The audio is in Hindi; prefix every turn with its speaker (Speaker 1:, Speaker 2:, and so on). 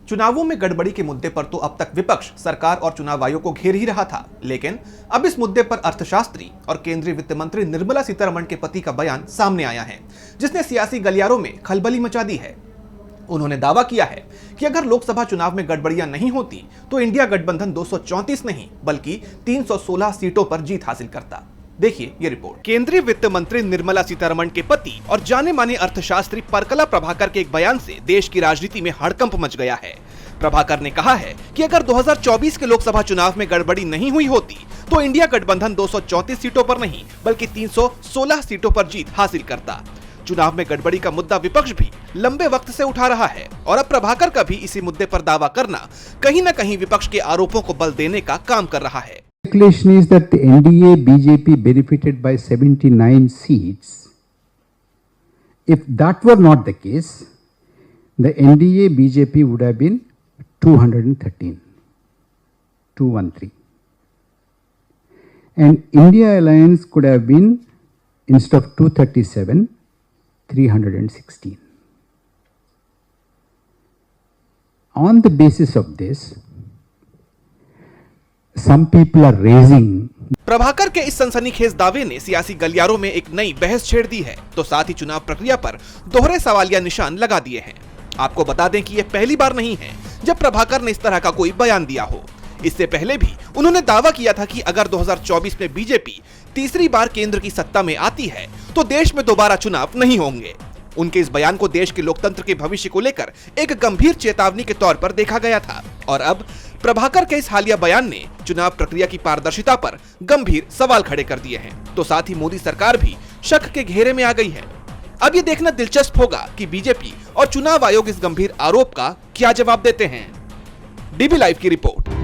Speaker 1: चुनावों में गड़बड़ी के मुद्दे पर तो अब तक विपक्ष सरकार और चुनाव आयोग को घेर ही रहा था, लेकिन अब इस मुद्दे पर अर्थशास्त्री और केंद्रीय वित्त मंत्री निर्मला सीतारमण के पति का बयान सामने आया है, जिसने सियासी गलियारों में खलबली मचा दी है। उन्होंने दावा किया है कि अगर लोकसभा चुनाव में गड़बड़ियां नहीं होती तो इंडिया गठबंधन 234 नहीं बल्कि 316 सीटों पर जीत हासिल करता। देखिए ये रिपोर्ट। केंद्रीय वित्त मंत्री निर्मला सीतारमण के पति और जाने माने अर्थशास्त्री परकला प्रभाकर के एक बयान से देश की राजनीति में हड़कंप मच गया है। प्रभाकर ने कहा है कि अगर 2024 के लोकसभा चुनाव में गड़बड़ी नहीं हुई होती तो इंडिया गठबंधन 234 सीटों पर नहीं बल्कि 316 सीटों पर जीत हासिल करता। चुनाव में गड़बड़ी का मुद्दा विपक्ष भी लंबे वक्त से उठा रहा है और अब प्रभाकर का भी इसी मुद्दे पर दावा करना कहीं न कहीं विपक्ष के आरोपों को बल देने का काम कर रहा है।
Speaker 2: Speculation is that the NDA BJP benefited by 79 seats. If that were not the case, the NDA BJP would have been 213, and India Alliance could have been, instead of 237, 316. On the basis of this, some people are raising।
Speaker 1: Prabhakar के इस सनसनीखेज दावे ने सियासी गलियारों में एक नई बहस छेड़ दी है, तो साथ ही चुनाव प्रक्रिया पर दोहरे सवालिया निशान लगा दिए हैं। आपको बता दें कि यह पहली बार नहीं है जब प्रभाकर ने इस तरह का कोई बयान दिया हो। इससे पहले भी उन्होंने दावा किया था कि अगर 2024 में बीजेपी तीसरी बार केंद्र की सत्ता में आती है तो देश में दोबारा चुनाव नहीं होंगे। उनके इस बयान को देश के लोकतंत्र के भविष्य को लेकर एक गंभीर चेतावनी के तौर पर देखा गया था और अब प्रभाकर के इस हालिया बयान ने चुनाव प्रक्रिया की पारदर्शिता पर गंभीर सवाल खड़े कर दिए हैं। तो साथ ही मोदी सरकार भी शक के घेरे में आ गई है। अब ये देखना दिलचस्प होगा कि बीजेपी और चुनाव आयोग इस गंभीर आरोप का क्या जवाब देते हैं। डीबी लाइव की रिपोर्ट।